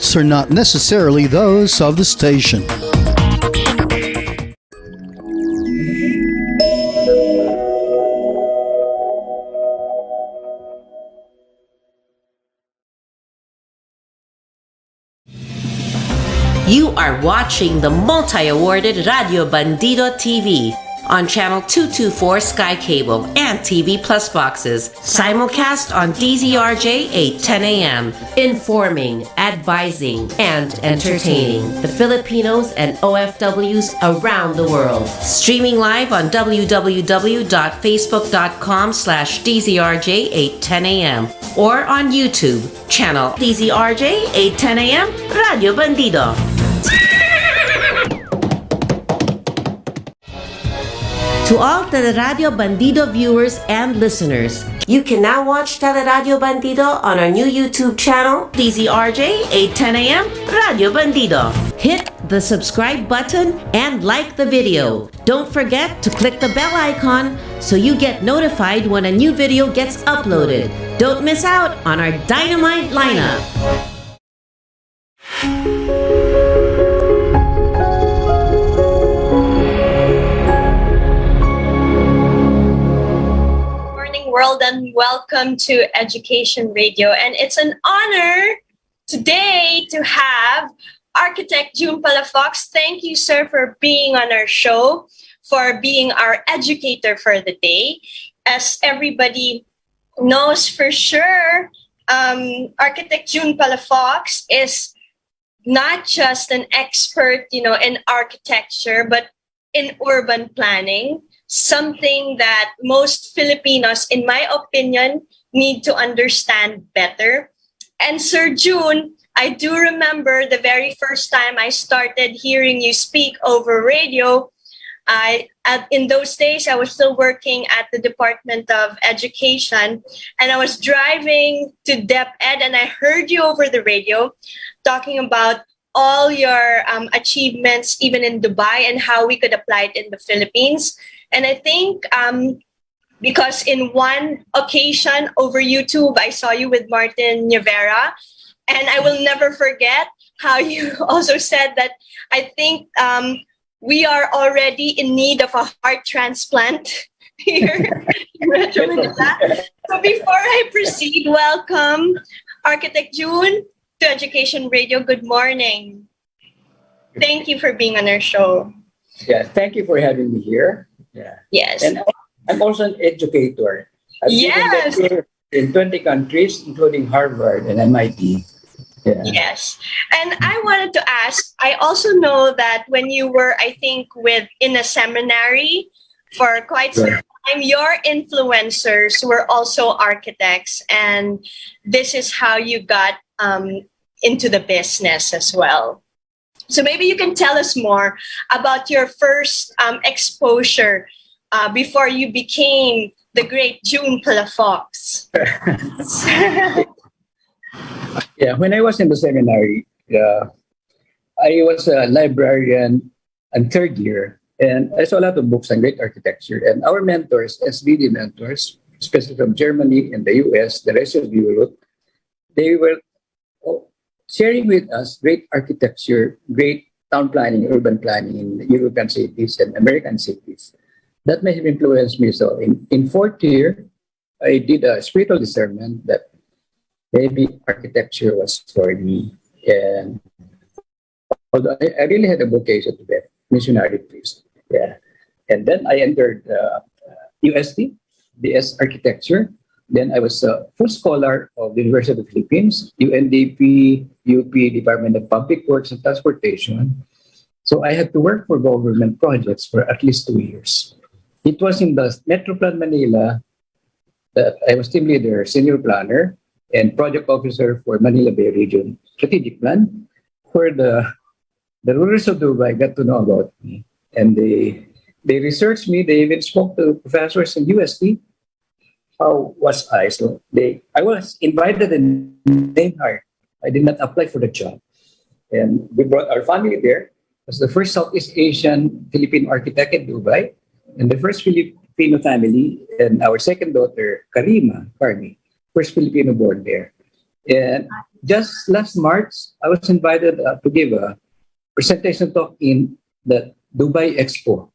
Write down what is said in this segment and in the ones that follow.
guests are not necessarily those of the station. You are watching the multi-awarded Radio Bandido TV on Channel 224 Sky Cable and TV Plus boxes. Simulcast on DZRJ 8:10 a.m. Informing, advising, and entertaining the Filipinos and OFWs around the world. Streaming live on www.facebook.com/DZRJ 8:10 a.m. or on YouTube, channel DZRJ 8:10 a.m. Radio Bandido. To all Teleradio Bandido viewers and listeners, you can now watch Teleradio Bandido on our new YouTube channel, DZRJ 8:10 a.m. Radio Bandido. Hit the subscribe button and like the video. Don't forget to click the bell icon so you get notified when a new video gets uploaded. Don't miss out on our dynamite lineup. World, and welcome to Education Radio. And it's an honor today to have architect June Palafox. Thank you, sir, for being on our show, for being our educator for the day. As everybody knows for sure, architect June Palafox is not just an expert, in architecture, but in urban planning. Something that most Filipinos, in my opinion, need to understand better. And Sir June, I do remember the very first time I started hearing you speak over radio. In those days, I was still working at the Department of Education, and I was driving to DepEd, and I heard you over the radio talking about all your achievements, even in Dubai, and how we could apply it in the Philippines. And I think because in one occasion over YouTube, I saw you with Martin Rivera, and I will never forget how you also said that I think we are already in need of a heart transplant here in Metro Manila. So before I proceed, welcome Architect June to Education Radio. Good morning. Thank you for being on our show. Yeah, thank you for having me here. Yeah. Yes. And I'm also an educator. I've Yes. been in 20 countries, including Harvard and MIT. Yeah. Yes. And I wanted to ask, I also know that when you were, I think, in a seminary for quite some time, your influencers were also architects. And this is how you got into the business as well. So maybe you can tell us more about your first exposure before you became the great June Palafox. Yeah, when I was in the seminary, I was a librarian in third year, and I saw a lot of books on great architecture. And our mentors, SVD mentors, especially from Germany and the US, the rest of Europe, they were sharing with us great architecture, great town planning, urban planning in European cities and American cities. That may have influenced me. So in fourth year, I did a spiritual discernment that maybe architecture was for me. And although I really had a vocation to be a missionary priest. Yeah. And then I entered UST, BS Architecture. Then I was a full scholar of the University of the Philippines, UNDP, UP, Department of Public Works and Transportation. So I had to work for government projects for at least 2 years. It was in the Metroplan Manila that I was team leader, senior planner, and project officer for Manila Bay Region Strategic Plan, where the rulers of Dubai got to know about me. And they researched me. They even spoke to professors in UST. How was I? So I was invited and named hired. I did not apply for the job. And we brought our family there. It was the first Southeast Asian Filipino architect in Dubai, and the first Filipino family, and our second daughter, Karima, first Filipino born there. And just last March, I was invited to give a presentation talk in the Dubai Expo.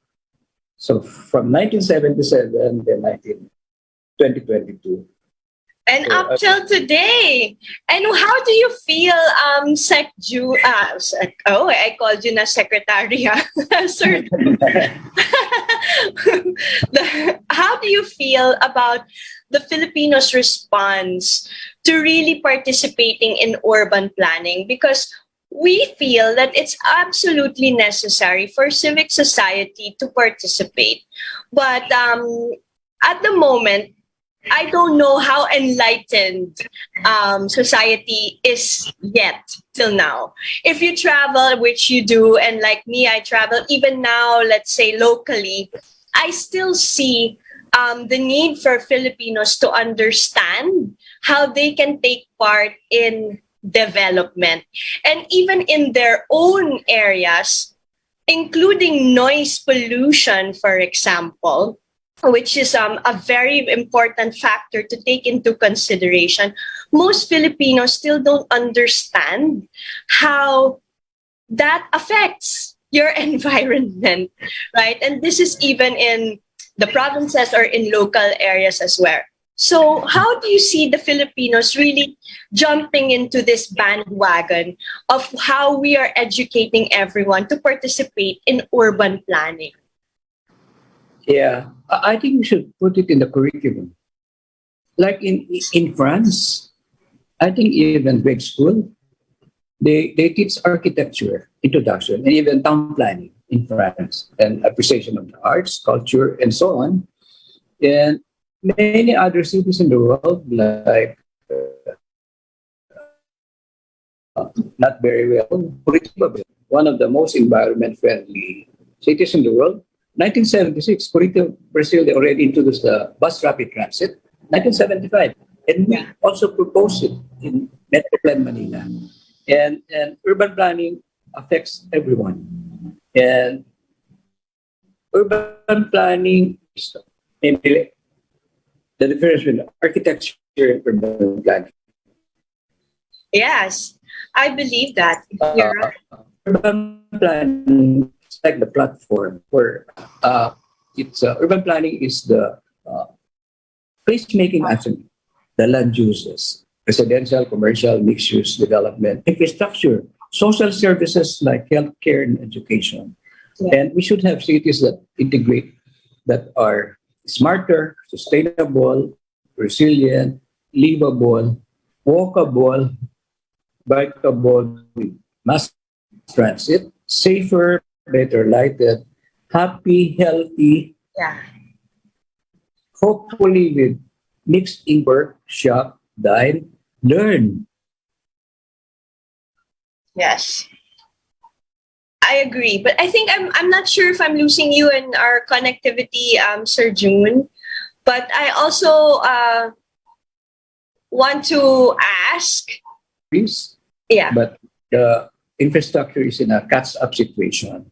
So from 1977 to 2022. And So, up till today. And how do you feel, I called you na secretary, ha? Sir. How do you feel about the Filipinos' response to really participating in urban planning? Because we feel that it's absolutely necessary for civic society to participate. But at the moment, I don't know how enlightened society is yet till now. If you travel, which you do, and like me, I travel even now, let's say locally, I still see the need for Filipinos to understand how they can take part in development. And even in their own areas, including noise pollution, for example, which is a very important factor to take into consideration. Most Filipinos still don't understand how that affects your environment, right? And this is even in the provinces or in local areas as well. So how do you see the Filipinos really jumping into this bandwagon of how we are educating everyone to participate in urban planning? yeah, I think we should put it in the curriculum. Like in France, I think even grade school, they teach architecture, introduction, and even town planning in France, and appreciation of the arts, culture, and so on. And many other cities in the world, like not very well, Curitiba, one of the most environment friendly cities in the world. 1976, Curitiba, Brazil, they already introduced the bus rapid transit. 1975, and we also proposed it in Metro Plan Manila. And urban planning affects everyone. And urban planning is maybe the difference between architecture and urban planning. Yes, I believe that. You're right. Urban planning is like the platform where it's urban planning is the place-making action, the land uses, residential, commercial, mixed-use development, infrastructure, social services like healthcare and education. Yeah. And we should have cities that integrate, that are smarter, sustainable, resilient, livable, walkable, bikeable, with mass transit, safer, better lighted, happy, healthy, Yeah. hopefully with mixed in work, shop, dine, learn. Yes. I agree, but I think I'm not sure if I'm losing you in our connectivity, Sir June. But I also want to ask. Please. Yeah. But the infrastructure is in a catch-up situation.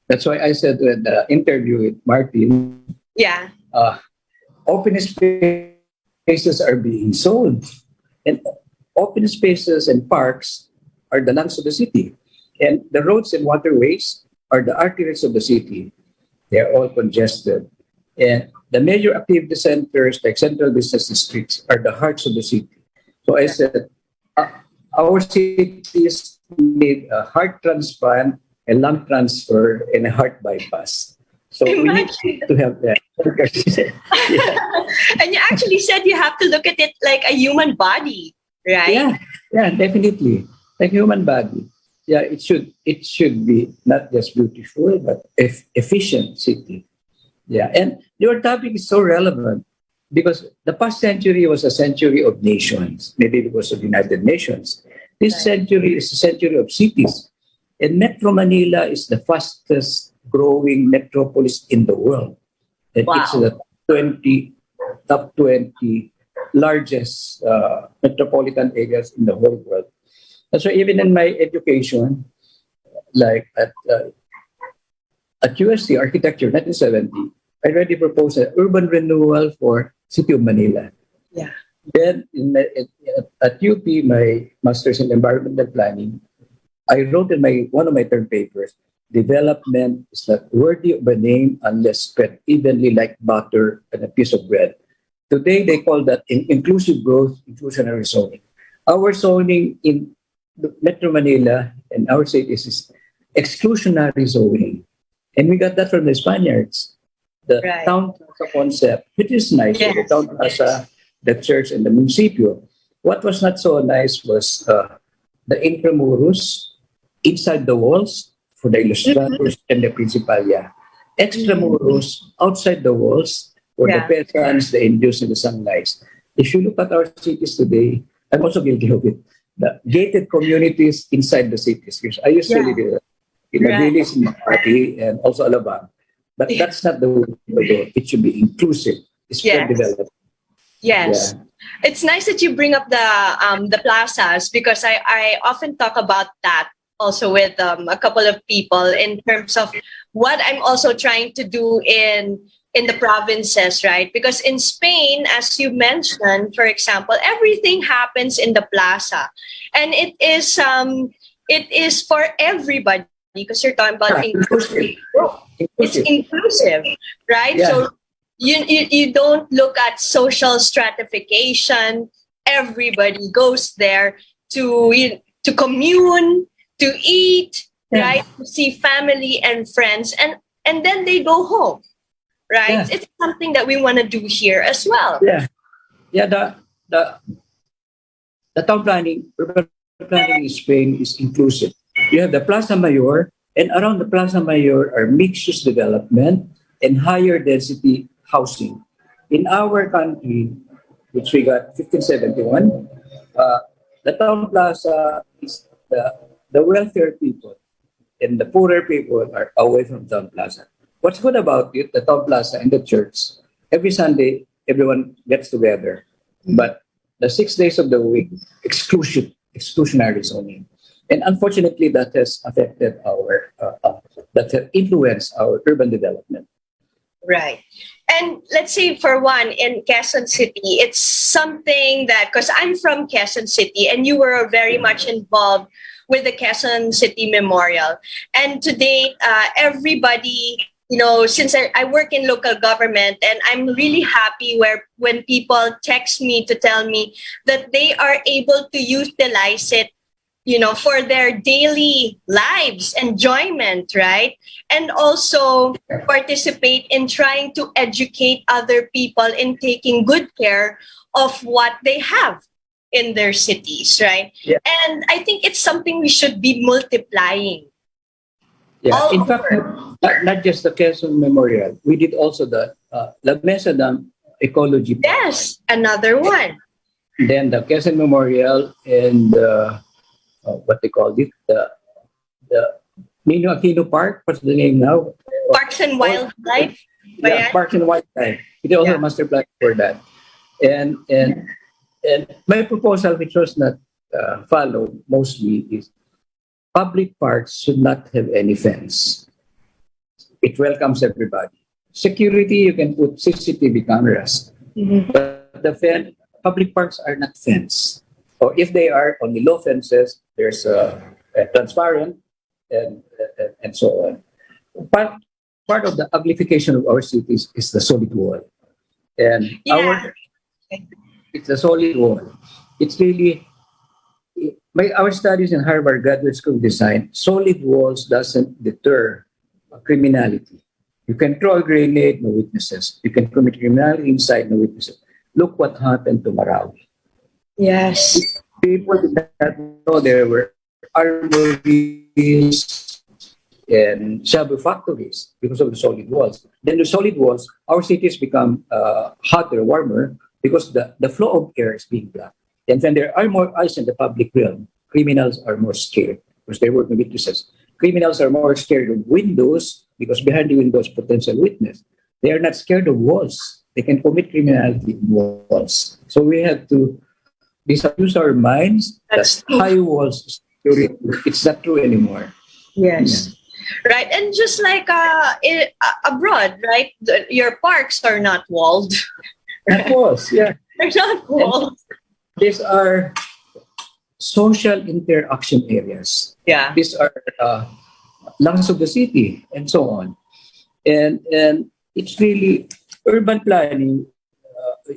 That's why I said in the interview with Martin, Yeah. open spaces are being sold. And open spaces and parks are the lungs of the city. And the roads and waterways are the arteries of the city. They are all congested. And the major activity centers, like central business districts, are the hearts of the city. So I said, our cities need a heart transplant, a lung transfer, and a heart bypass. So we need to have that. Yeah. And you actually said you have to look at it like a human body, right? Yeah, definitely. Like human body. Yeah, it should be not just beautiful, but efficient city. Yeah, and your topic is so relevant because the past century was a century of nations, maybe because of United Nations. This century is a century of cities. And Metro Manila is the fastest growing metropolis in the world. And it's the top 20 largest metropolitan areas in the whole world. And so even in my education, like at USC Architecture 1970, I already proposed an urban renewal for City of Manila. Yeah. Then at UP, my master's in environmental planning, I wrote in my one of my term papers, development is not worthy of a name unless spread evenly like butter and a piece of bread. Today, they call that inclusive growth, inclusionary zoning. Our zoning in Metro Manila and our cities is exclusionary zoning. And we got that from the Spaniards. The Right. town plaza concept, which is nice, the Yes. town plaza, the church, and the municipio. What was not so nice was the intramurus inside the walls for the illustrators and the principalia. Extramurus outside the walls for the Yeah. peasants, the Indians, and the sunlight. If you look at our cities today, I'm also guilty of it. The gated communities inside the cities. Because I used to live in a Right. village in Makati and also Alabang. But that's not the way to go. It should be inclusive. It's Yes. developed. Yes. Yeah. It's nice that you bring up the plazas, because I often talk about that also with a couple of people in terms of what I'm also trying to do in the provinces, right? Because in Spain, as you mentioned, for example, everything happens in the plaza, and it is for everybody, because you're talking about Yeah, inclusive. it's Inclusive. inclusive, right? Yeah. So you don't look at social stratification. Everybody goes there to commune, to eat, Yeah. right? To see family and friends, and then they go home, right? Yeah. It's something that we want to do here as well. Yeah. Yeah. The town planning, urban planning in Spain is inclusive. You have the Plaza Mayor, and around the Plaza Mayor are mixed-use development and higher density housing. In our country, which we got 1571, the town plaza is the wealthier people and the poorer people are away from town plaza. What's good about it, the town plaza and the church, every Sunday, everyone gets together. But the 6 days of the week, exclusionary zoning. And unfortunately, that has affected that has influenced our urban development. Right. And let's say for one in Quezon City, it's something that, because I'm from Quezon City and you were very much involved with the Quezon City Memorial. And to date, everybody, since I work in local government, and I'm really happy when people text me to tell me that they are able to utilize it, for their daily lives, enjoyment, right? And also participate in trying to educate other people in taking good care of what they have in their cities, right? Yeah. And I think it's something we should be multiplying. Yeah, All in fact, over. not just the Quezon Memorial, we did also the La Mesa Dam Ecology Park. Yes, another one. Then the Quezon Memorial and what they call it, the Nino Aquino Park. What's the name now? Parks and Wildlife. ba Yeah, yan? Parks and Wildlife. We did also Yeah. a master plan for that. And my proposal, which was not followed mostly, is public parks should not have any fence. It welcomes everybody. Security, you can put CCTV cameras, but public parks are not fenced. Or if they are only low fences, there's a transparent and so on. Part of the uglification of our cities is the solid wall, and Yeah. it's a solid wall. It's really our studies in Harvard Graduate School of Design. Solid walls doesn't deter criminality. You can throw a grenade, no witnesses. You can commit criminality inside, no witnesses. Look what happened to Marawi. Yes. People did not know there were armories and shabu factories because of the solid walls. Then the solid walls, our cities become hotter, warmer because the flow of air is being blocked. And when there are more eyes in the public realm, criminals are more scared because they work with witnesses. Criminals are more scared of windows because behind the windows, potential witness. They are not scared of walls. They can commit criminality in walls. So we have to disabuse our minds That's that true. high walls is security. It's not true anymore. Yes. Right. And just like abroad, right? Your parks are not walled. Of course, yeah. They're not walls. These are social interaction areas. Yeah. These are lungs of the city and so on. And it's really urban planning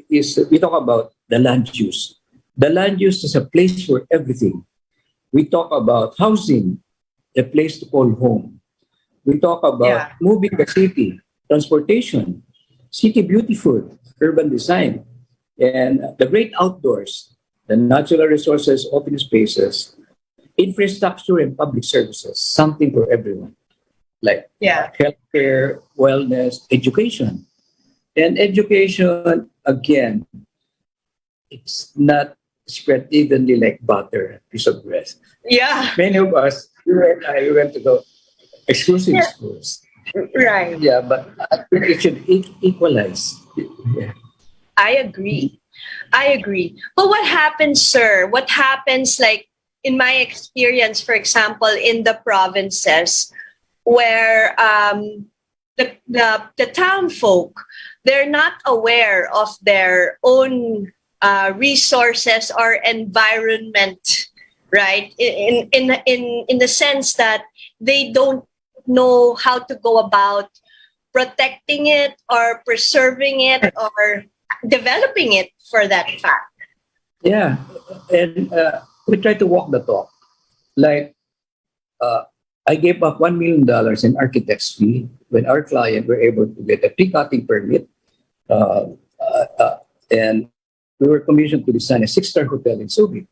is we talk about the land use. The land use is a place for everything. We talk about housing, a place to call home. We talk about Yeah. moving the city, transportation, city beautiful, urban design, and the great outdoors, the natural resources, open spaces, infrastructure, and public services, something for everyone, like Yeah. healthcare, wellness, education. And education, again, it's not spread evenly like butter, piece of bread. Yeah. Many of us, we went to the exclusive schools. Right. Yeah, but I think it should equalize. Yeah. I agree. I agree. But what happens, sir? What happens, like, in my experience, for example, in the provinces where the town folk, they're not aware of their own resources or environment, right? In the sense that they don't know how to go about protecting it or preserving it or developing it for that fact. Yeah, and we try to walk the talk. Like, I gave up $1 million in architect's fee when our client were able to get a tree cutting permit, uh, and we were commissioned to design a six-star hotel in Subic.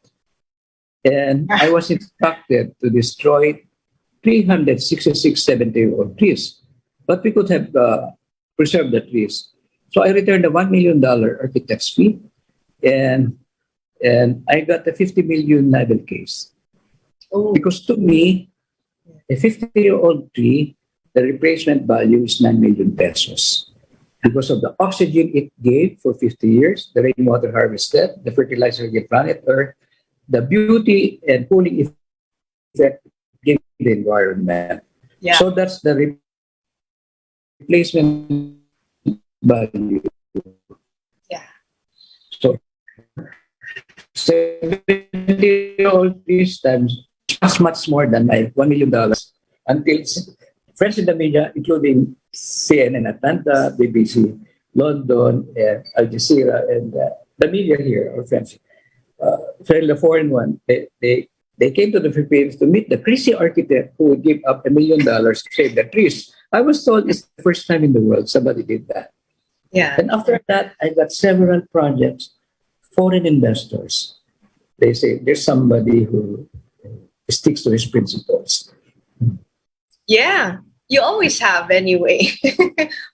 And I was instructed to destroy 366 70-year-old trees, but we could have preserved the trees. So I returned the $1 million architect's fee, and I got a 50 million libel case. Oh, Because to me, a 50-year-old tree, the replacement value is 9 million pesos. Because of the oxygen it gave for 50 years, the rainwater harvested, the fertilizer it gave planet Earth, the beauty and cooling effect gave the environment. yeah. So that's the replacement value. Yeah. So 70-year-old trees times just much more than my $1 million until friends in the media, including CNN Atlanta, BBC London, and Al Jazeera, and the media here, our friends, the foreign one, they came to the Philippines to meet the crazy architect who would give up $1 million to save the trees. I was told it's the first time in the world somebody did that. Yeah. And after that, I got several projects, foreign investors. They say there's somebody who sticks to his principles. Yeah. You always have anyway.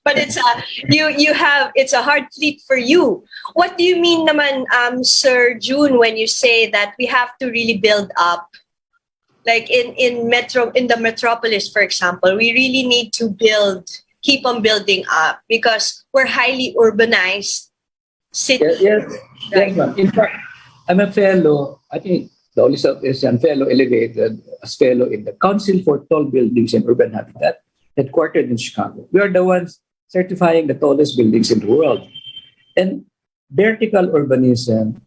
But it's a hard fleet for you. What do you mean naman, Sir June, when you say that we have to really build up? Like in the metropolis, for example, we really need to keep on building up because we're highly urbanized city. Yes, Right. ma'am. In fact, I'm a fellow, I think the only South Asian fellow elevated as fellow in the Council for Tall Buildings and Urban Habitat, headquartered in Chicago. We are the ones certifying the tallest buildings in the world. And vertical urbanism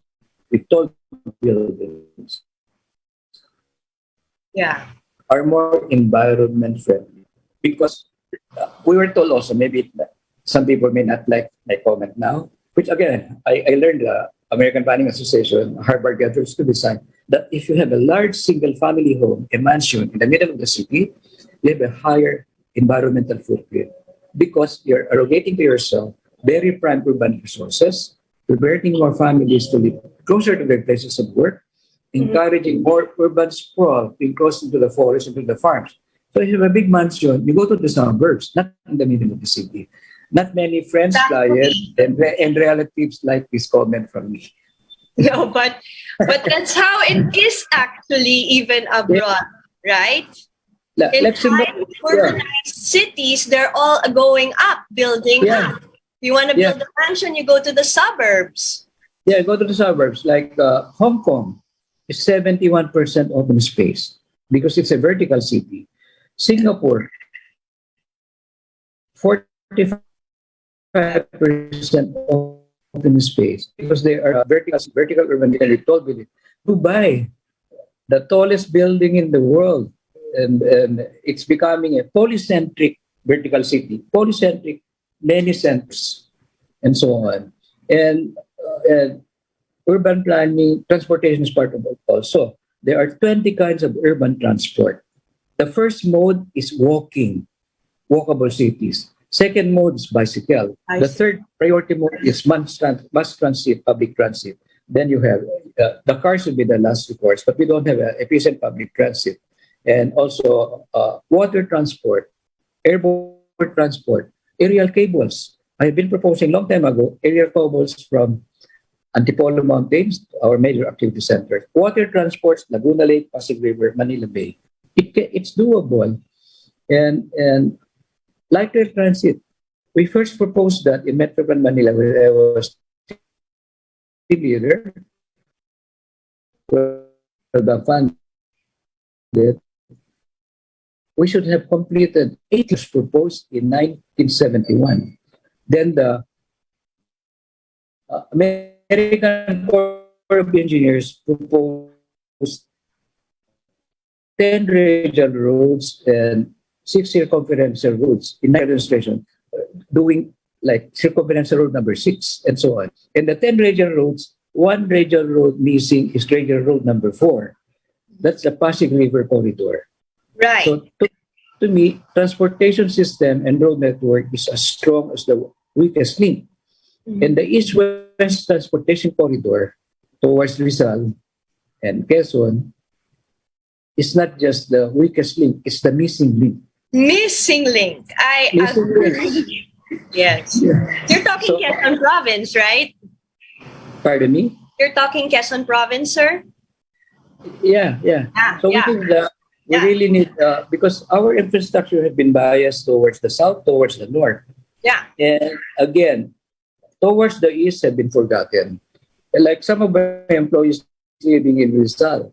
with tall buildings Yeah. are more environment friendly because we were told also, maybe some people may not like my comment now, which again, I learned American Planning Association, Harvard Graduate School Design, that if you have a large single family home, a mansion in the middle of the city, you have a higher environmental footprint because you're arrogating to yourself very prime urban resources, converting more families to live closer to their places of work, encouraging more urban sprawl, being close to the forest and to the farms. So if you have a big mansion, you go to the suburbs, not in the middle of the city. Not many friends, clients, and relatives like this comment from me. No, but that's how it is actually even abroad, right? In Luxembourg, highly urbanized cities, they're all going up, building up. You want to build a mansion, you go to the suburbs. Yeah, go to the suburbs. Like Hong Kong is 71% open space because it's a vertical city. Singapore, 45% open open space because they are vertical urban. And we told with it, Dubai, the tallest building in the world, and it's becoming a polycentric vertical city, polycentric, many centers, and so on. And urban planning, transportation is part of it also. There are 20 kinds of urban transport. The first mode is walkable cities. Second mode is bicycle. I The see. third priority mode is mass transit, public transit. Then you have the cars will be the last recourse, but we don't have efficient public transit. And also water transport, airport transport, aerial cables. I've been proposing long time ago aerial cables from Antipolo Mountains, our major activity center. Water transports, Laguna Lake, Pasig River, Manila Bay. It's doable. And light rail transit. We first proposed that in Metropolitan Manila when I was team leader. The fund that we should have completed 8 years proposed in 1971. Then the American Corps of Engineers proposed 10 regional roads and 6 circumferential roads in my administration, doing like circumferential road number 6 and so on. And the 10 regional roads, one regional road missing is regional road number 4. That's the Pasig River corridor. Right. So to me, transportation system and road network is as strong as the weakest link. And the east-west transportation corridor towards Rizal and Quezon is not just the weakest link, it's the missing link. Missing link. I Missing agree. link. Yes. Yeah. You're talking So- Quezon Province, right? Pardon me? You're talking Quezon Province, sir? Yeah. So yeah. we think that we Yeah. really need, because our infrastructure has been biased towards the south, towards the north. Yeah. And again, towards the east have been forgotten. And like some of my employees living in Rizal,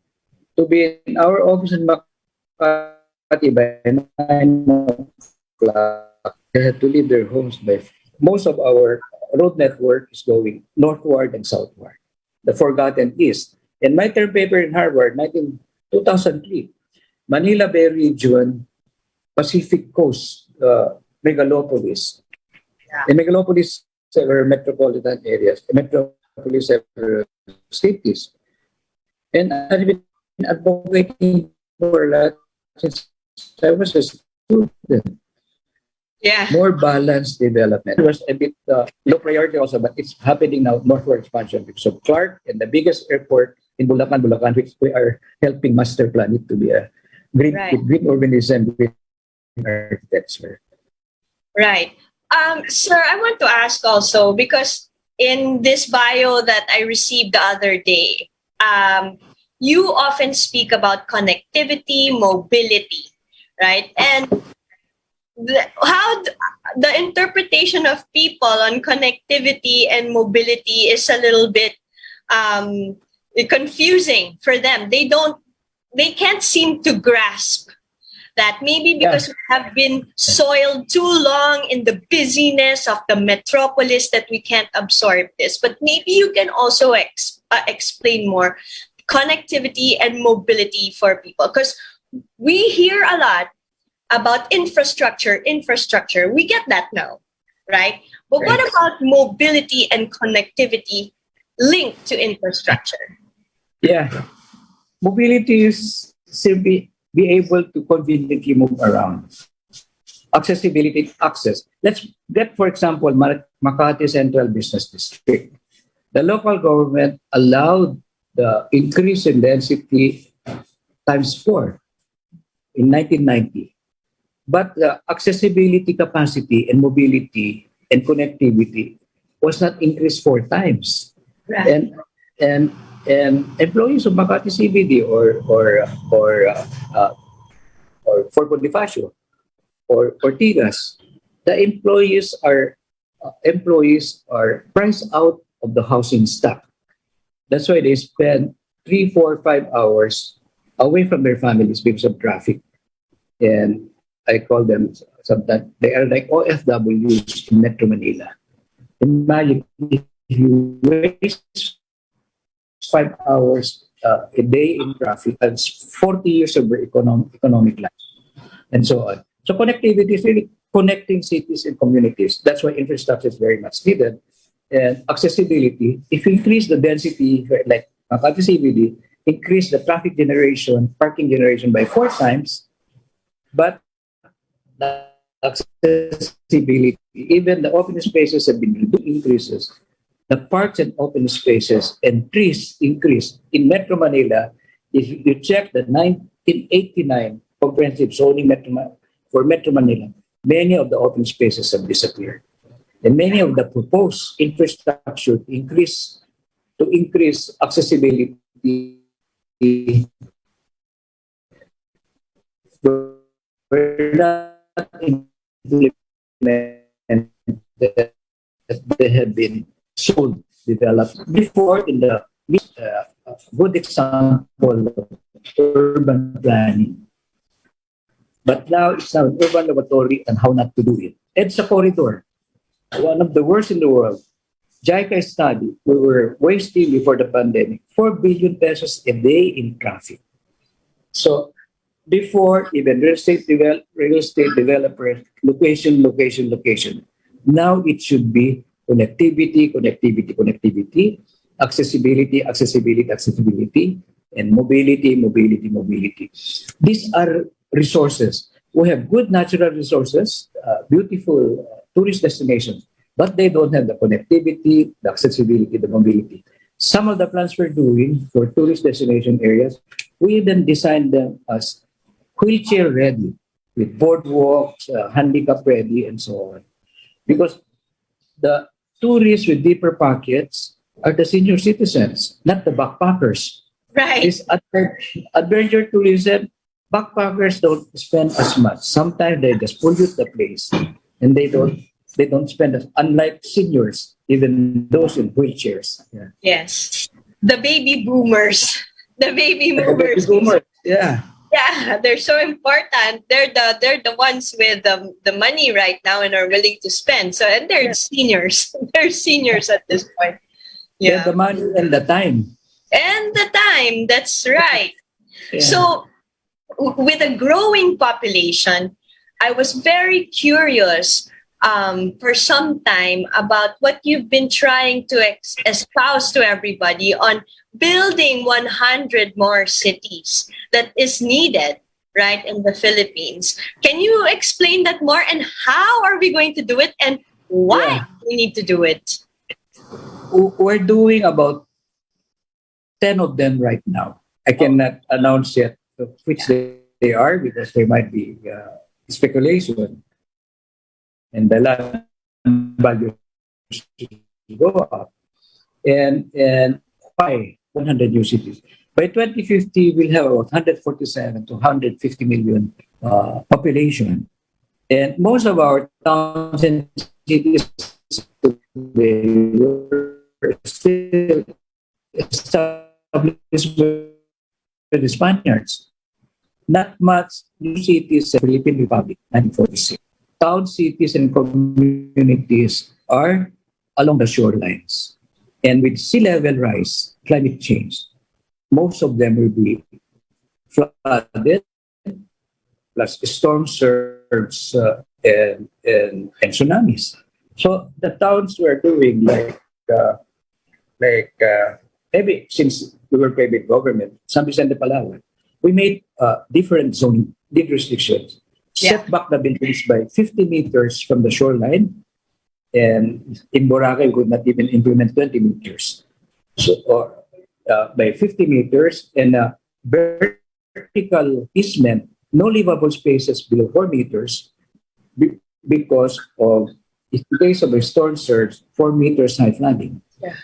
to be in our office in Makati by 9 o'clock, they had to leave their homes by. Most of our road network is going northward and southward, the forgotten east. In my term paper in Harvard, 2003, Manila Bay region, Pacific Coast, megalopolis. Yeah. In megalopolis, several metropolitan areas, metropolis, several cities. And I've been advocating for that since I was a student. Yeah. More balanced development. It was a bit low priority also, but it's happening now, northward expansion because of Clark and the biggest airport in Bulacan, which we are helping master plan it to be a green, Right. with green urbanism, green architecture. Right. Sir, I want to ask also, because in this bio that I received the other day, you often speak about connectivity, mobility, right? And the interpretation of people on connectivity and mobility is a little bit confusing for them. They can't seem to grasp that, maybe because we have been soiled too long in the busyness of the metropolis that we can't absorb this. But maybe you can also explain more connectivity and mobility for people, because we hear a lot about infrastructure. We get that now, right? But what Right. about mobility and connectivity linked to infrastructure? Yeah. Mobility is simply be able to conveniently move around. Accessibility, access. Let's get, for example, Makati Central Business District. The local government allowed the increase in density times 4 in 1990. But the accessibility capacity and mobility and connectivity was not increased 4 times. Right. And employees of Makati CBD or for Bonifacio or Ortigas, the employees are priced out of the housing stock. That's why they spend 3, 4, 5 hours away from their families because of traffic. And I call them sometimes they are like OFWs in Metro Manila. Imagine if you waste 5 hours a day in traffic, that's 40 years of your economic life, and so on. So connectivity is really connecting cities and communities. That's why infrastructure is very much needed. And accessibility, if you increase the density, like Makati CBD, increase the traffic generation, parking generation by 4 times, but the accessibility, even the open spaces have been increases. The parks and open spaces and trees increase. In Metro Manila, if you check the 1989 comprehensive zoning for Metro Manila, many of the open spaces have disappeared. And many of the proposed infrastructure to increase accessibility were not implemented. They have been sold, developed before in the good example of urban planning. But now it's now an urban laboratory on how not to do it. It's a corridor, one of the worst in the world. JICA study, we were wasting before the pandemic 4 billion pesos a day in traffic. So before, even real estate developers, location. Now it should be connectivity, accessibility, and mobility. These are resources. We have good natural resources, beautiful tourist destinations, but they don't have the connectivity, the accessibility, the mobility. Some of the plans we're doing for tourist destination areas, we even designed them as wheelchair ready, with boardwalks, handicap ready, and so on. Because the tourists with deeper pockets are the senior citizens, not the backpackers. Right. This adventure tourism, backpackers don't spend as much. Sometimes they just pollute the place, and they don't spend as, unlike seniors, even those in wheelchairs. Yeah. Yes. The baby boomers. The baby The boomers. boomers, yeah. Yeah, they're so important. They're the ones with the money right now and are willing to spend. So and they're seniors. They're seniors at this point. They have Yeah. the money and the time. And the time, that's right. Yeah. So with a growing population, I was very curious for some time about what you've been trying to espouse to everybody on building 100 more cities that is needed, right, in the Philippines. Can you explain that more, and how are we going to do it, and why Yeah. we need to do it? We're doing about 10 of them right now. I cannot announce yet which they are because there might be speculation and the land value go up. And why 100 new cities? By 2050, we'll have about 147 to 150 million population. And most of our towns and cities today were still established by the Spaniards. Not much new cities in the Philippine Republic, 1946. Town, cities, and communities are along the shorelines. And with sea level rise, climate change, most of them will be flooded, plus storm surge and tsunamis. So the towns were doing maybe since we were private government, San Vicente Palawan, we made different zoning, did restrictions, set back the buildings by 50 meters from the shoreline. And in Boracay, we could not even implement 20 meters. So, by 50 meters and vertical easement, no livable spaces below 4 meters because of, in case of a storm surge, 4 meters high flooding. Yeah.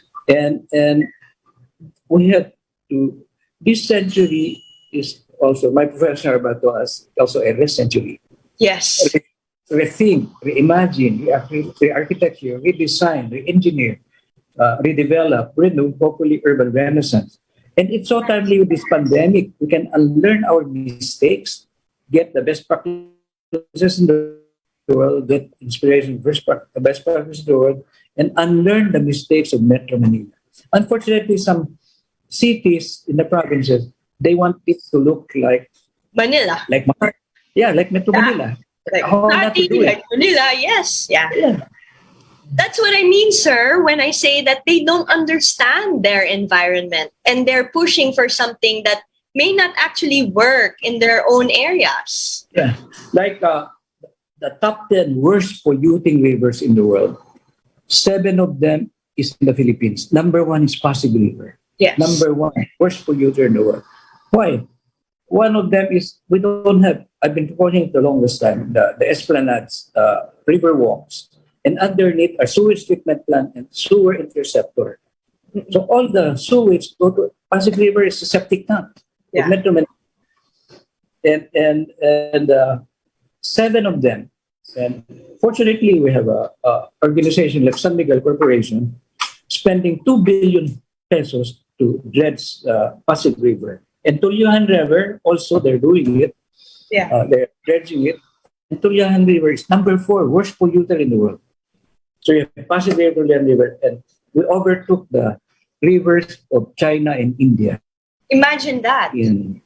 And we had to, this century is also, my professor about to us, also a rest century. Yes. Rethink, reimagine, re-architecture, redesign, re-engineer, redevelop, renew, hopefully urban renaissance. And it's so timely with this pandemic. We can unlearn our mistakes, get the best practices in the world, get inspiration, best practices in the world, and unlearn the mistakes of Metro Manila. Unfortunately, some cities in the provinces, they want it to look Manila. like Metro Yeah. Manila. Like How not to Makati, do it? like Manila, yes. Yeah. Yeah. That's what I mean, sir, when I say that they don't understand their environment and they're pushing for something that may not actually work in their own areas. Yeah. Like the top 10 worst polluting rivers in the world, 7 of them is in the Philippines. Number 1 is Pasig River. Yes. Number 1, worst polluter in the world. Why? One of them is we don't have, I've been calling it the longest time, the esplanades, river walks. And underneath are sewage treatment plant and sewer interceptor. So all the sewage go to Pasig River is a septic tank. Yeah. Metro Manila. And 7 of them. And fortunately, we have a organization like San Miguel Corporation spending 2 billion pesos to dredge Pasig River. And Tulyahan River, also they're doing it. Yeah. They're dredging it. And Tulyahan River is number 4 worst polluter in the world. So you have Pasig River, Tulyahan River, and we overtook the rivers of China and India. Imagine that. In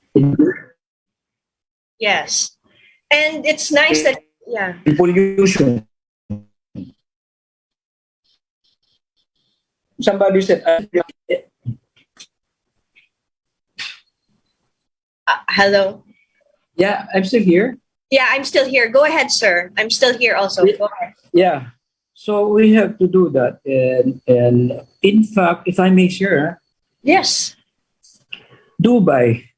Yes. And it's nice that, yeah. pollution. Somebody said, Hello. yeah, I'm still here. Yeah, I'm still here. Go ahead, sir. I'm still here also. Go ahead. Yeah. So we have to do that. And in fact, if I may share, Yes. Dubai,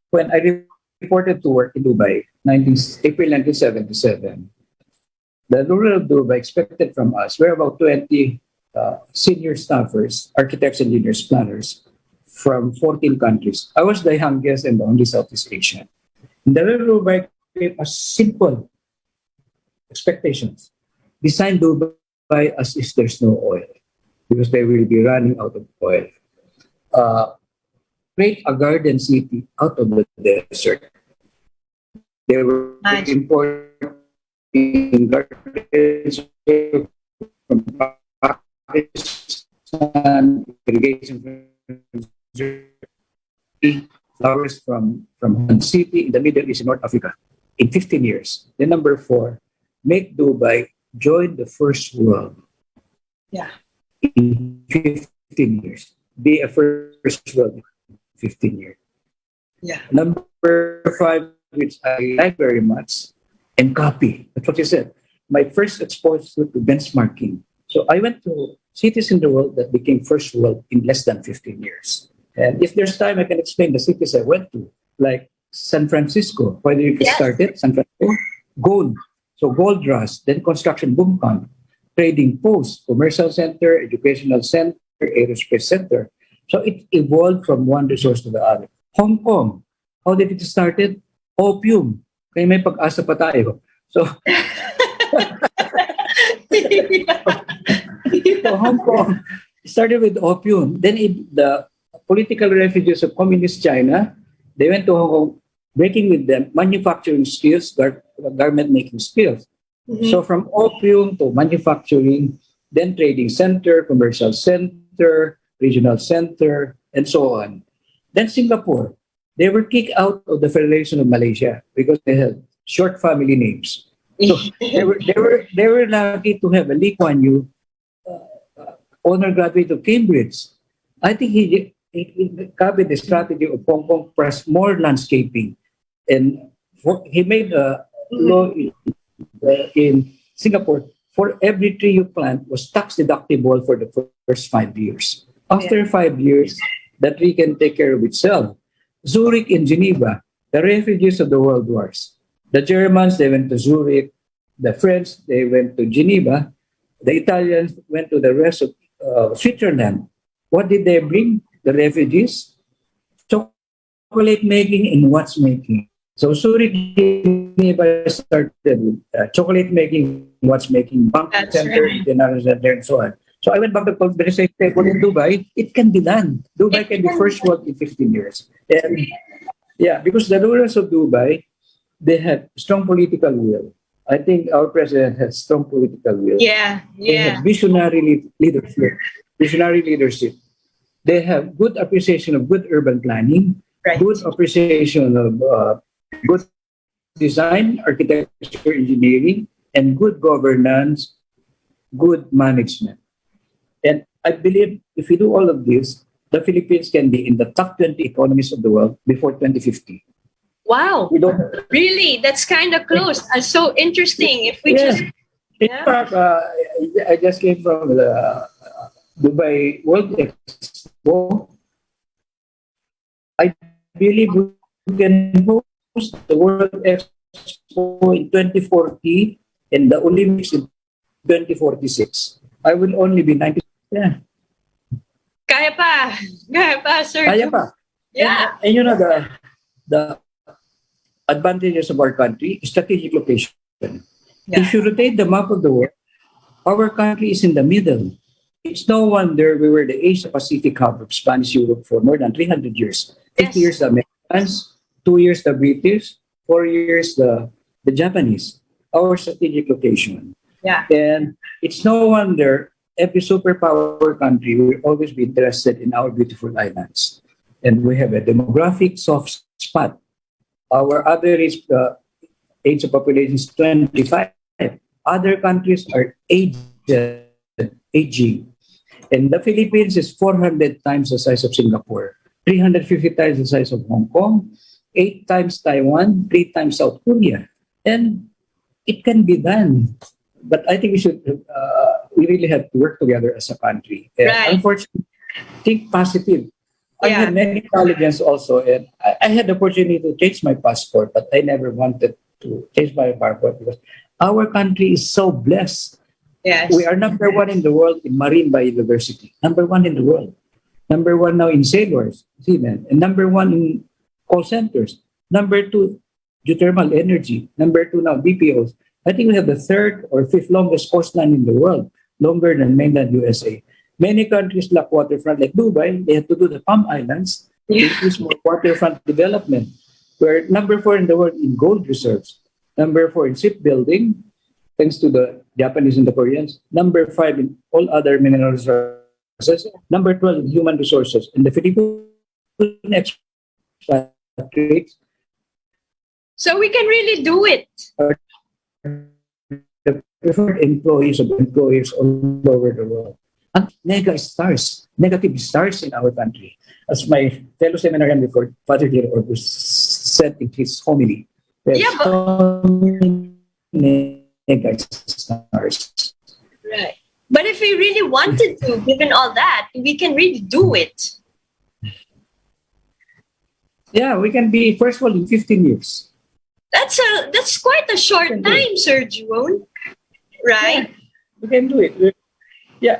when I reported to work in Dubai, April 1977, the ruler of Dubai expected from us, we're about 20 senior staffers, architects, engineers, planners from 14 countries. I was the youngest and the only Southeast Asian. And the ruler of Dubai gave us simple expectations. Design Dubai as if there's no oil, because they will be running out of oil. Create a garden city out of the desert. They were Nice. importing gardens from Pakistan, irrigation from Turkey, flowers from one city in the Middle East in North Africa in 15 years. Then number 4, make Dubai join the first world. Yeah. In 15 years. Be a first world in 15 years. Yeah. Number 5, which I like very much, and copy. That's what you said. My first exposure to benchmarking. So I went to cities in the world that became first world in less than 15 years. And if there's time, I can explain the cities I went to, like San Francisco. Why did it start it? San Francisco, gold. So gold rush, then construction boom camp, trading post, commercial center, educational center, aerospace center. So it evolved from one resource to the other. Hong Kong, how did it started? Opium. Kaya may pag-asa pa tayo. So, so Hong Kong started with opium. Then the political refugees of communist China, they went to Hong Kong, breaking with them manufacturing skills, garment making skills. Mhm. So from opium to manufacturing, then trading center, commercial center, regional center, and so on. Then Singapore, they were kicked out of the Federation of Malaysia because they had short family names. So they were lucky to have a Lee Kuan Yew, honor graduate of Cambridge. I think he copied the strategy of Hong Kong press more landscaping, and he made a law in Singapore. For every tree you plant was tax deductible for the first 5 years. After 5 years, the tree can take care of itself. Zurich and Geneva, the refugees of the world wars. The Germans, they went to Zurich. The French, they went to Geneva. The Italians went to the rest of Switzerland. What did they bring? The refugees? Chocolate making and watchmaking. So Zurich, Geneva started with chocolate making, watchmaking, bank That's center, right. dinner center, and so on. So I went back to the table in Dubai. It can be done. Dubai can be first world in 15 years. And yeah, because the rulers of Dubai, they have strong political will. I think our president has strong political will. Yeah, They yeah, have leadership. Visionary leadership. They have good appreciation of good urban planning, right. good appreciation of good design, architecture, engineering, and good governance, good management. And I believe if we do all of this, the Philippines can be in the top 20 economies of the world before 2050. Wow, We don't. really? That's kind of close. So interesting. If we Yeah. just, In yeah, fact, I just came from the Dubai World Expo. I believe we can host the World Expo in 2040 and the Olympics in 2046. I will only be 90. Yeah, kaya pa, kaya pa, Sir kaya June. pa. Yeah, And you know the advantages of our country, strategic location. yeah. If you rotate the map of the world, our country is in the middle. It's no wonder we were the Asia Pacific hub of Spanish Europe for more than 300 years. 50 Yes. years the Americans, 2 years the British, 4 years the Japanese. Our strategic location. Yeah. And it's no wonder every superpower country will always be interested in our beautiful islands. And we have a demographic soft spot. Our average age of population is 25. Other countries are aging. And the Philippines is 400 times the size of Singapore, 350 times the size of Hong Kong, 8 times Taiwan, 3 times South Korea. And it can be done. But I think we really have to work together as a country. And Right. unfortunately, think positive. I Yeah. had many colleges also, and I had the opportunity to change my passport, but I never wanted to change my passport because our country is so blessed. Yes. We are number one in the world in marine biodiversity. Number one in the world. Number one now in sailors, seamen, and number one in call centers. Number two, geothermal energy. Number two now, BPOs. I think we have the third or fifth longest coastline in the world, longer than mainland USA. Many countries lack waterfront, like Dubai. They have to do the Palm Islands to Yeah. increase more waterfront development. We're number four in the world in gold reserves. Number four in shipbuilding, thanks to the Japanese and the Koreans. Number five in all other mineral resources. Number 12 in human resources. And the Philippine expatriates So we can really do it. are the preferred employees of employers all over the world. And negative stars in our country. As my fellow seminarian before, Father Dear Orbus said in his homily, we have Yeah, but so many negative stars. right. But if we really wanted to, given all that, we can really do it. Yeah, we can be first of all in 15 years. That's quite a short We can do it. time, Sir June. Right? We can do it. Yeah.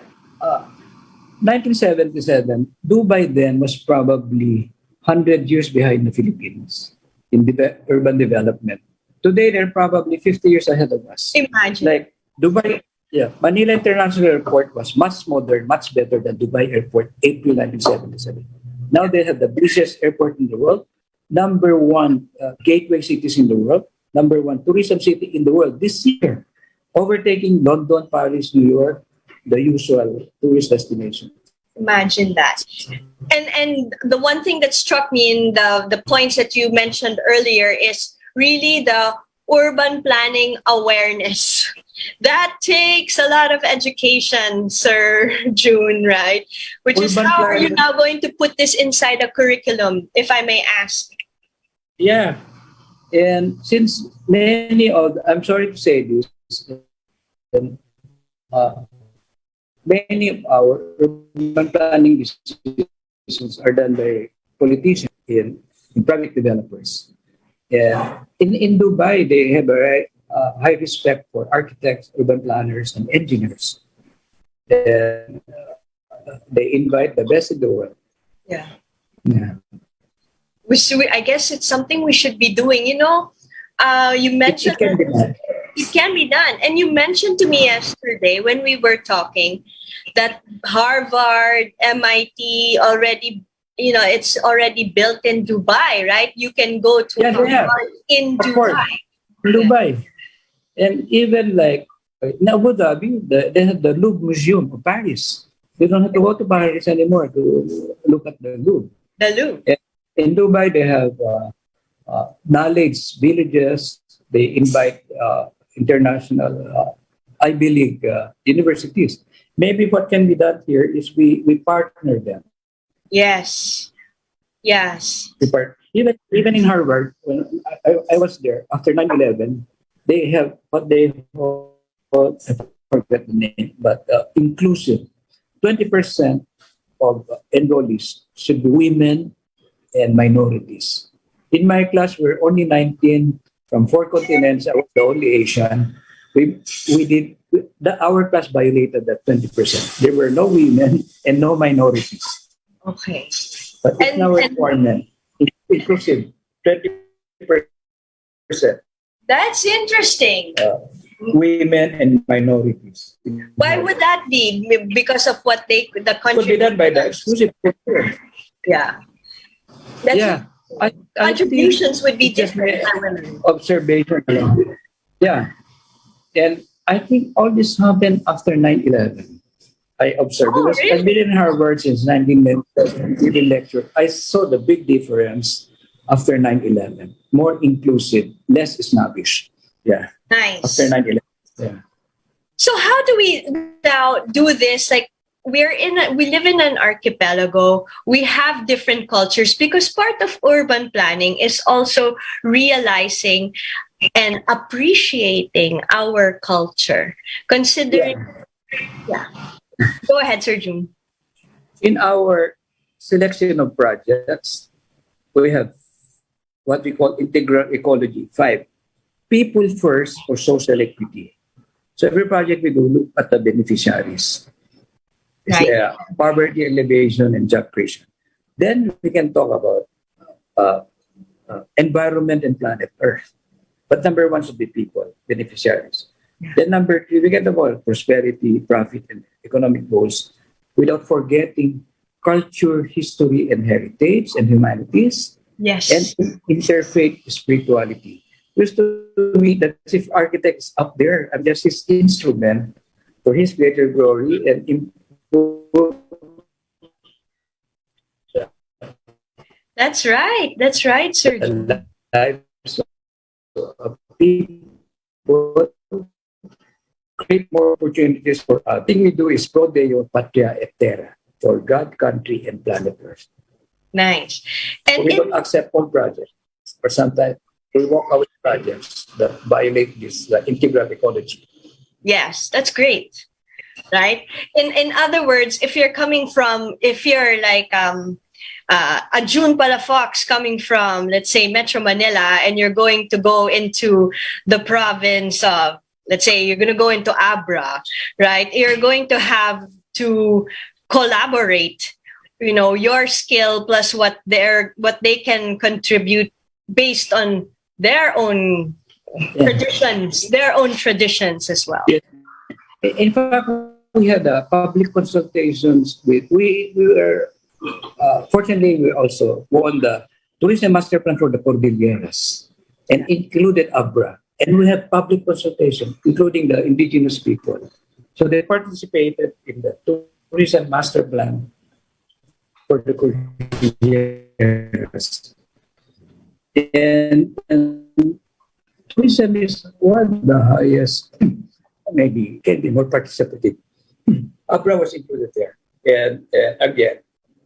1977, Dubai then was probably 100 years behind the Philippines in urban development. Today, they're probably 50 years ahead of us. Imagine. Like Dubai, yeah, Manila International Airport was much modern, much better than Dubai Airport, April 1977. Now they have the busiest airport in the world, number one gateway cities in the world, number one tourism city in the world this year, overtaking London, Paris, New York, the usual tourist destination. Imagine that. And the one thing that struck me in the points that you mentioned earlier is really the urban planning awareness. That takes a lot of education, Sir June, right? Which is Urban how are you planning. now going to put this inside a curriculum, if I may ask? Yeah. And since I'm sorry to say this, uh, many of our urban planning decisions are done by politicians in private developers. Yeah. In Dubai, they have a high respect for architects, urban planners, and engineers. And, they invite the best in the world. Yeah. Yeah. I guess it's something we should be doing. You It mentioned can be done. it can be done. And you mentioned to me yesterday when we were talking that Harvard, MIT already, it's already built in Dubai, right? You can go to Yeah, they have. Harvard in Of course. Dubai. In Dubai. And even like in Abu Dhabi, they have the Louvre Museum of Paris. You don't have to go to Paris anymore to look at the Louvre. The Loop. And in Dubai, they have knowledge villages. They invite international Ivy League universities. Maybe what can be done here is we partner them. Yes. Yes. Even in Harvard, when I was there after 9/11, they have what they call, I forget the name, but inclusive. 20% of enrollees should be women and minorities. In my class, we're only 19 from four continents. I was the only Asian. We did our class violated that 20%. There were no women and no minorities. Okay. But it's now a And requirement. Inclusive, 20% that's interesting. women and minorities. Why would that be? Because of what the Could be country. done by the exclusive culture. Yeah. That's Yeah. I contributions would be it's just different my by women. observation. Yeah. And I think all this happened after 9/11. I observed Oh, because I've really? been in Harvard since 1997, giving lecture. I saw the big difference after 9/11. More inclusive, less snobbish. Yeah. After Nice. 9/11. Yeah. So how do we now do this? Like we live in an archipelago. We have different cultures because part of urban planning is also realizing and appreciating our culture. Considering, Yeah. yeah. Go ahead, Sir June. In our selection of projects, we have what we call integral ecology. Five, people first for social equity. So every project we do, look at the beneficiaries. Right. Yeah, poverty alleviation and job creation. Then we can talk about environment and planet Earth. But number one should be people, beneficiaries. Then number two, we get about prosperity, profit, and economic goals without forgetting culture, history, and heritage and humanities Yes. and interfaith spirituality. Used to me that if architect is up there, I'm just his instrument for his greater glory and improve That's right. That's right, Sir June. the lives of people, create more opportunities for us. The thing we do is pro Deo Patria et Terra, for God, country, and planet Earth. Nice. So And we don't accept all projects, or sometimes we walk away projects that violate this integral ecology. yes, that's great. Right. In other words, if you're like a June Palafox coming from, let's say, Metro Manila, and you're going to go into the province of, let's say, you're going to go into Abra, right? You're going to have to collaborate, your skill plus what they can contribute based on their own traditions as well. Yes. In fact, we had public consultations with, we were, fortunately, we also won the Tourism Master Plan for the Cordilleras and included Abra. And we had public consultation, including the indigenous people. So they participated in the Tourism Master Plan for the Cordilleras. And tourism is one of the highest, maybe can be more participative. Abra was included there. And again,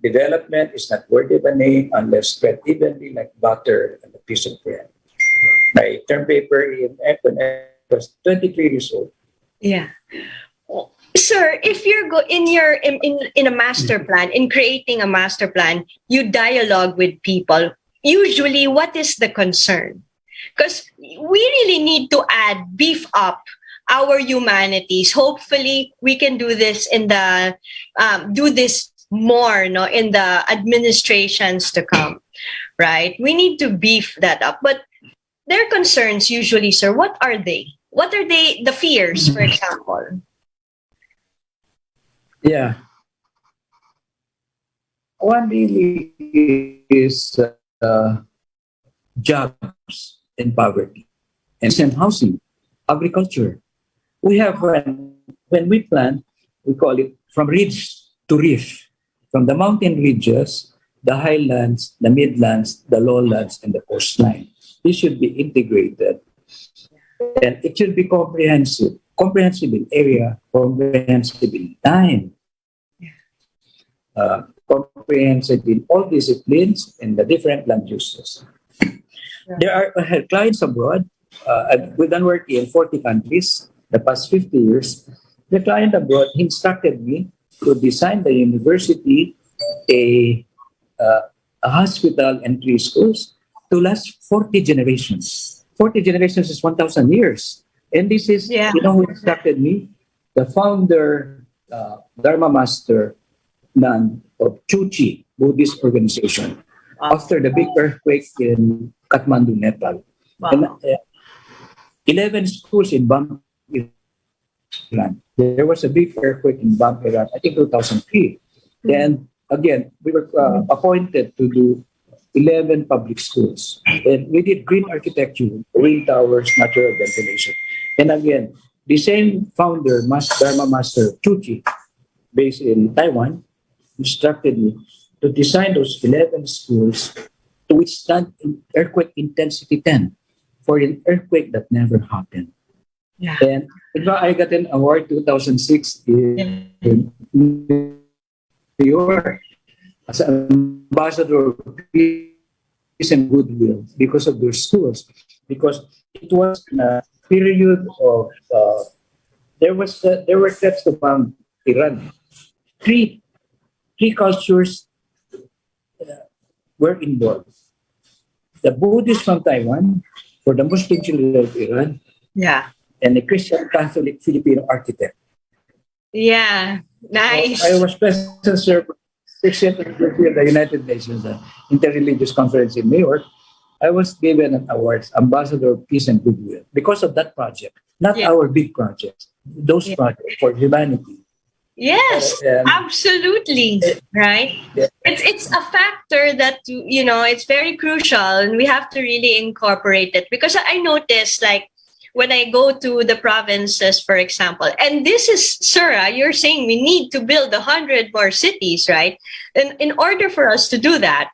development is not worthy of a name unless spread evenly like butter and a piece of bread. My term paper in when I was 23 years old. Yeah. Sir, if you're in a master plan, in creating a master plan, you dialogue with people. Usually, what is the concern? Because we really need to beef up our humanities. Hopefully, we can do this do this more, no, in the administrations to come, right? We need to beef that up. But their concerns usually, sir, what are they? What are the fears, for example? Yeah. One really is jobs and poverty and housing. agriculture. We have when we plant, we call it from ridge to reef, from the mountain ridges, the highlands, the midlands, the lowlands, and the coastline. This should be integrated, and it should be comprehensive in area, comprehensive in time, comprehensive in all disciplines and the different land uses. There are I had clients abroad. We've done work in 40 countries the past 50 years. The client abroad instructed me to design the university, a, a hospital, and three schools to last 40 generations. 40 generations is 1,000 years. And this is, Yeah. who instructed me? The founder, Dharma Master Nun of Chuchi Buddhist organization after the big earthquake in Kathmandu, Nepal. Wow. And, 11 schools in Bam, Iran. There was a big earthquake in Bam, Iran, I think 2003. And again, we were appointed to do 11 public schools. And we did green architecture, wind towers, natural ventilation. And again, the same founder, Dharma Master Chuchi, based in Taiwan, instructed me to design those 11 schools to withstand earthquake intensity 10 for an earthquake that never happened. Yeah. And in fact, I got an award 2006 in New York as ambassador of peace and goodwill because of their schools. Because it was a period of there were threats to Iran. Three cultures were involved. The Buddhists from Taiwan, for the Muslim children of Iran, Yeah. and a Christian Catholic Filipino architect. Yeah. Nice. I was present for 60th anniversary of the United Nations Interreligious Conference in New York. I was given an award, Ambassador of Peace and Goodwill, because of that project. Not Yeah. our big projects, those projects for humanity. Yes, And- absolutely. Right? Yeah. It's a factor that it's very crucial, and we have to really incorporate it, because I noticed, like, when I go to the provinces, for example, and this is, Sura, you're saying we need to build 100 more cities, right? And in order for us to do that,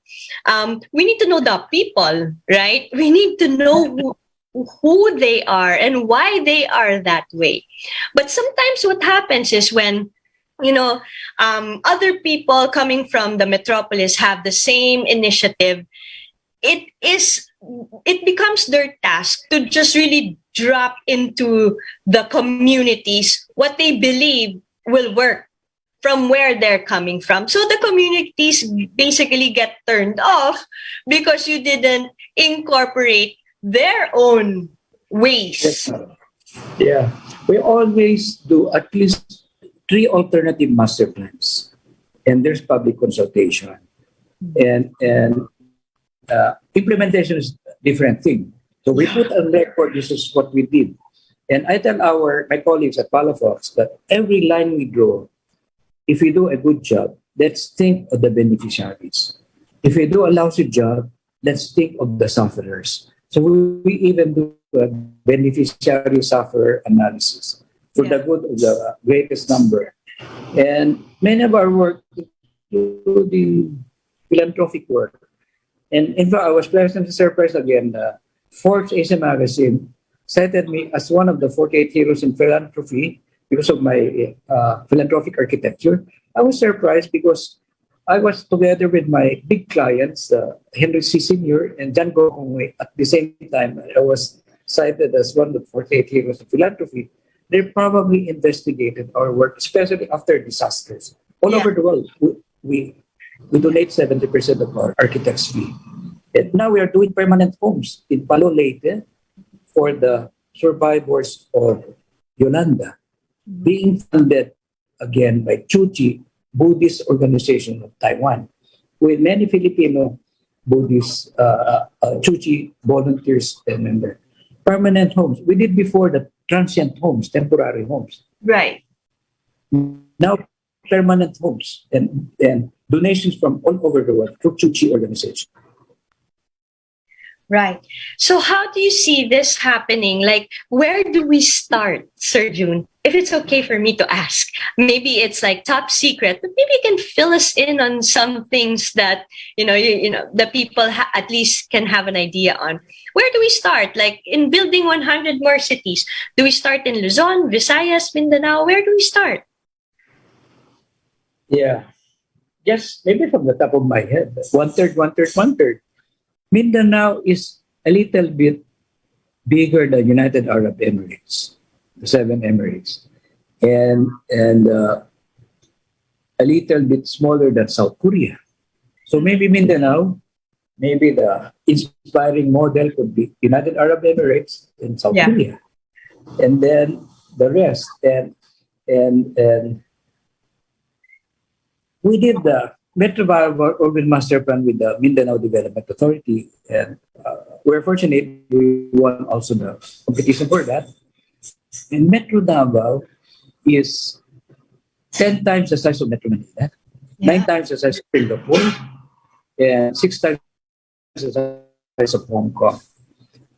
we need to know the people, right? We need to know who they are and why they are that way. But sometimes what happens is when other people coming from the metropolis have the same initiative, it becomes their task to just really drop into the communities what they believe will work from where they're coming from. So the communities basically get turned off because you didn't incorporate their own ways. Yeah, we always do at least 3 alternative master plans, and there's public consultation, and implementation is a different thing. So we put on record this is what we did, and I tell my colleagues at Palafox that every line we draw, if we do a good job, let's think of the beneficiaries. If we do a lousy job, let's think of the sufferers. So we even do a beneficiary sufferer analysis for the good of the greatest number. And many of our work, including philanthropic work. And in fact, I was pleasantly surprised again. Forbes Asia magazine cited me as one of the 48 heroes in philanthropy because of my philanthropic architecture. I was surprised because I was together with my big clients, Henry C. Sr. and John Gokongwei, at the same time. I was cited as one of the 48 heroes of philanthropy. They probably investigated our work, especially after disasters. All over the world, we donate 70% of our architect's fee. And now we are doing permanent homes in Palo Leyte for the survivors of Yolanda, being funded again by Chuchi, Buddhist organization of Taiwan, with many Filipino Buddhist Chuchi volunteers and members. Permanent homes. We did before the transient homes, temporary homes. Right. Now permanent homes and donations from all over the world through Chuchi organization. Right. So how do you see this happening? Like, where do we start, Sir June? If it's okay for me to ask, maybe it's like top secret, but maybe you can fill us in on some things that the people at least can have an idea on. Where do we start? Like in building 100 more cities, do we start in Luzon, Visayas, Mindanao? Where do we start? Yeah. Just maybe from the top of my head, one third, one third, one third. Mindanao is a little bit bigger than United Arab Emirates, the seven Emirates, and a little bit smaller than South Korea. So maybe Mindanao, maybe the inspiring model could be United Arab Emirates and South Yeah. Korea, and then the rest. And we did the Metro Urban Master Plan with the Mindanao Development Authority, and we're fortunate we won also the competition for that. And Metro Davao is 10 times the size of Metro Manila, 9 times the size of Singapore, and 6 times the size of Hong Kong.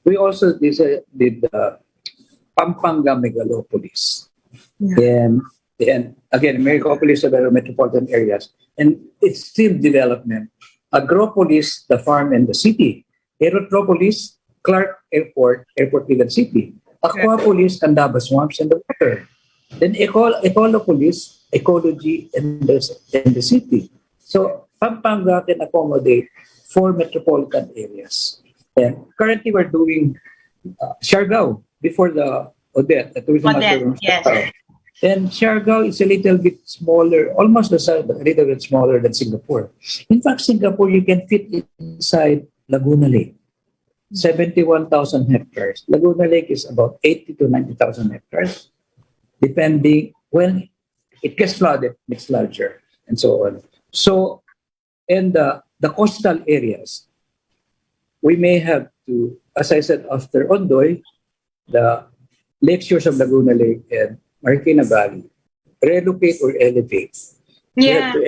We also did the Pampanga Megalopolis. And again, Megalopolis are the metropolitan areas. And it's still development. Agropolis, the farm and the city. Aerotropolis, Clark Airport, Airport Village City. Aquapolis, Candaba Swamps and the water. Then Ecolopolis, Ecology and the city. So Pampanga can accommodate 4 metropolitan areas. And currently we're doing Siargao before the Odette, the tourism master of Yes. Siargao. And Siargao is a little bit smaller, almost the size, but a little bit smaller than Singapore. In fact, Singapore, you can fit inside Laguna Lake, 71,000 hectares. Laguna Lake is about 80 to 90,000 hectares, depending when it gets flooded, it's larger, and so on. So, and the coastal areas, we may have to, as I said, after Ondoy, the lake shores of Laguna Lake and Marikina Valley, relocate or elevate. We have to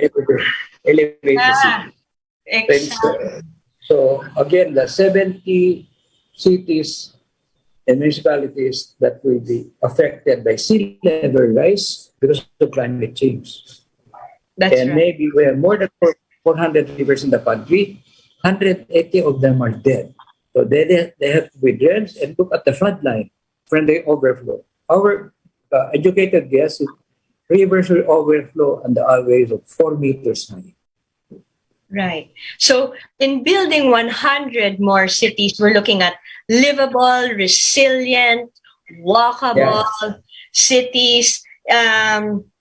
elevate the city. Exactly. So again, the 70 cities and municipalities that will be affected by sea level rise because of climate change. That's And right. maybe we have more than 400 rivers in the country, 180 of them are dead. So they have to be dredged and look at the flood line when they overflow. Our educated guess is rivers will overflow on the average of 4 meters high. Right. So in building 100 more cities, we're looking at livable, resilient, walkable cities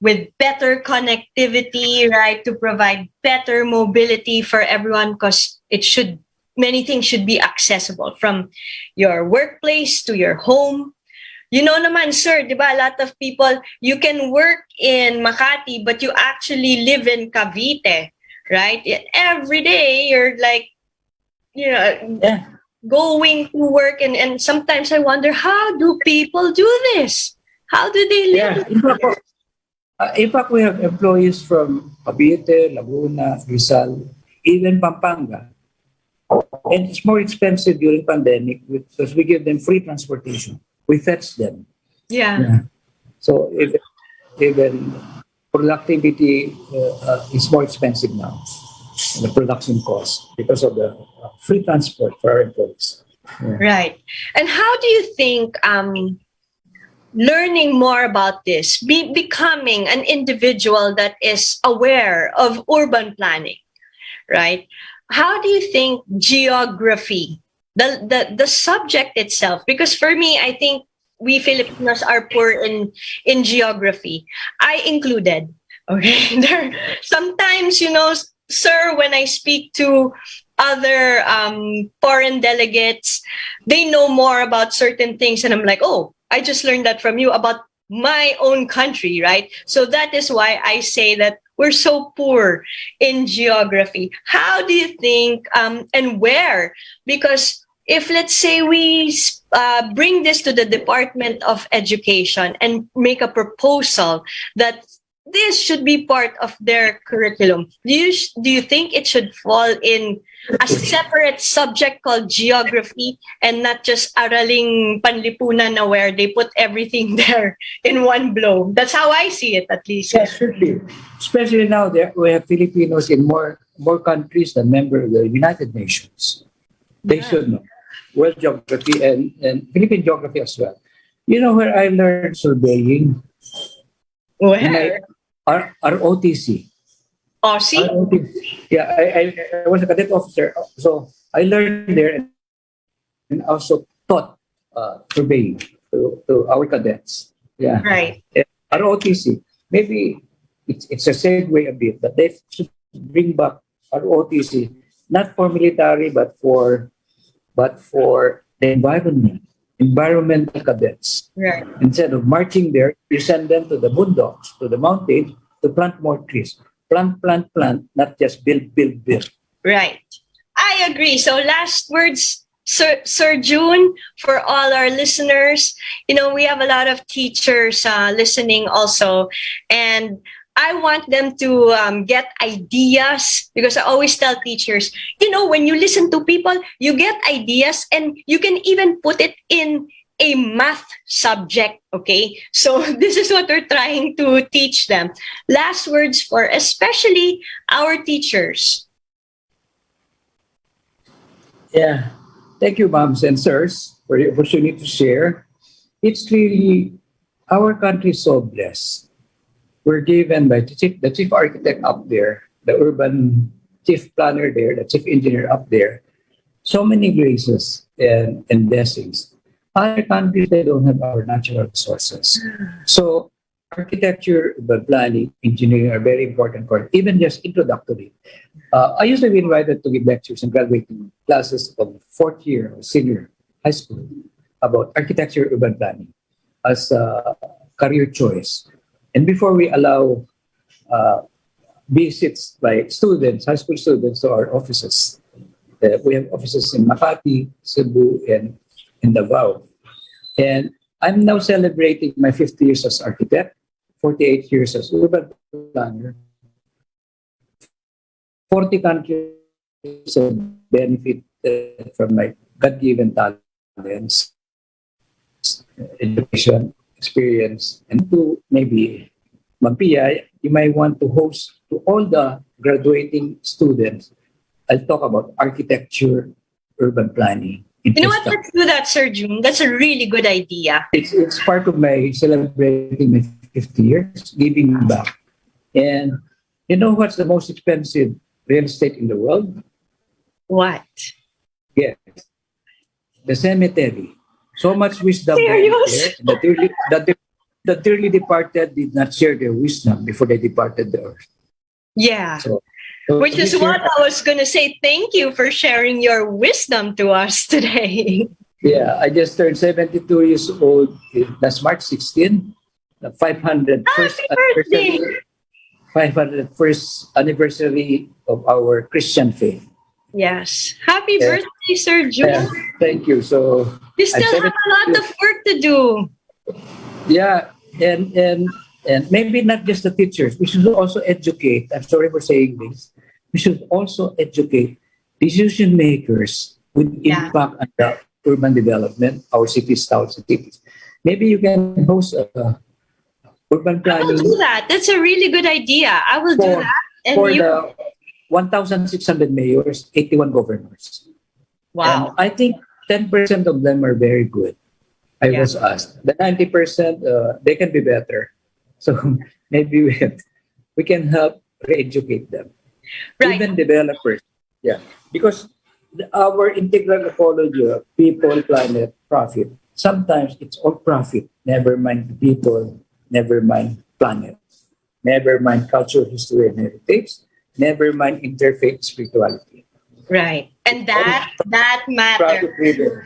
with better connectivity, right, to provide better mobility for everyone, because many things should be accessible from your workplace to your home. You know naman, sir, di ba, a lot of people, you can work in Makati, but you actually live in Cavite, right? Every day, you're like, going to work. And sometimes I wonder, how do people do this? How do they live? In fact, we have employees from Cavite, Laguna, Rizal, even Pampanga. And it's more expensive during pandemic because we give them free transportation. We fetch them. Yeah. So even productivity is more expensive now, the production cost, because of the free transport for our employees. Yeah. Right. And how do you think learning more about this, becoming an individual that is aware of urban planning, right? How do you think geography, the subject itself, because for me, I think we Filipinos are poor in geography. I included. Okay. Sometimes, sir, when I speak to other foreign delegates, they know more about certain things. And I'm like, oh, I just learned that from you about my own country, right? So that is why I say that we're so poor in geography. How do you think, and where? Because if, let's say, we bring this to the Department of Education and make a proposal that this should be part of their curriculum. Do you think it should fall in a separate subject called geography and not just araling panlipunan na where they put everything there in one blow? That's how I see it, at least. Yes, should be. Especially now that we have Filipinos in more countries than member of the United Nations. They should know world geography and Philippine geography as well. You know where I learned surveying? Where? ROTC. Oh, see? ROTC. Yeah, I was a cadet officer, so I learned there and also taught surveying to our cadets. Yeah. Right. ROTC. Maybe it's a segue a bit, but they should bring back ROTC, not for military, but for the environmental cadets. Right. Instead of marching there, you send them to the boondocks, to the mountains, to plant more trees. Plant, not just build. Right. I agree. So last words, Sir June, for all our listeners. You know, we have a lot of teachers listening also, and I want them to get ideas, because I always tell teachers, you know, when you listen to people, you get ideas and you can even put it in a math subject, okay? So this is what we're trying to teach them. Last words for especially our teachers. Yeah. Thank you, moms and sirs, for the opportunity to share. It's really, our country is so blessed. We're given by the chief architect up there, the urban chief planner there, the chief engineer up there, so many graces and blessings. Other countries, they don't have our natural resources. So architecture, urban planning, engineering are very important for it, even just introductory. I used to be invited to give lectures and graduating classes of fourth year or senior high school about architecture, urban planning as a career choice. And before we allow visits by students, high school students to our offices, we have offices in Makati, Cebu, and in Davao. And I'm now celebrating my 50 years as architect, 48 years as urban planner. 40 countries have benefited from my God-given talents, education, experience, and to maybe Magpia, you might want to host to all the graduating students. I'll talk about architecture, urban planning. You know what? Let's do that, Sir June. That's a really good idea. It's part of my celebrating my 50 years, giving back. And you know what's the most expensive real estate in the world? What? Yes, the cemetery. So much wisdom there. Serious? The dearly departed did not share their wisdom before they departed the earth. Yeah. So which is what I was going to say. Thank you for sharing your wisdom to us today. Yeah, I just turned 72 years old. That's March 16. The 501st anniversary, 501st anniversary of our Christian faith. Yes. Happy birthday, Sir June. Thank you. So you still have a lot of work to do. Yeah, and maybe not just the teachers. We should also educate. I'm sorry for saying this. We should also educate decision makers with impact on the urban development, our cities, towns, and cities. Maybe you can host a urban planning. I will do that. That's a really good idea. I will do that. And for the 1,600 mayors, 81 governors. Wow. And I think 10% of them are very good. I was asked. The 90%, they can be better. So maybe we can help re-educate them. Right. Even developers. Yeah. Because our integral ecology of people, planet, profit, sometimes it's all profit. Never mind people, never mind planet, never mind culture, history, and heritage, never mind interfaith spirituality. Right. And that matters.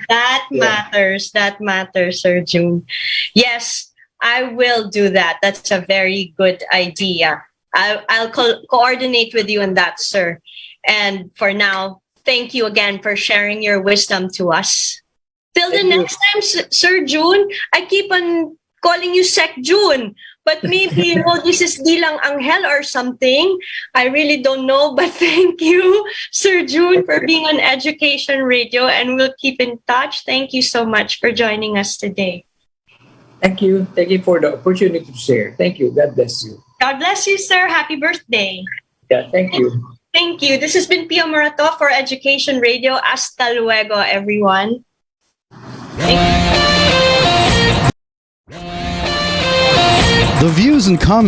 That matters, Sir June. Yes, I will do that. That's a very good idea. I'll coordinate with you on that, sir. And for now, thank you again for sharing your wisdom to us. Till the next time, Sir June, I keep on calling you Sec June. But maybe, this is Dilang Angel or something. I really don't know. But thank you, Sir June, for being on Education Radio. And we'll keep in touch. Thank you so much for joining us today. Thank you. Thank you for the opportunity to share. Thank you. God bless you. God bless you, sir. Happy birthday. Yeah, thank you. Thank you. This has been Pia Morato for Education Radio. Hasta luego, everyone. Thank you. The views and comments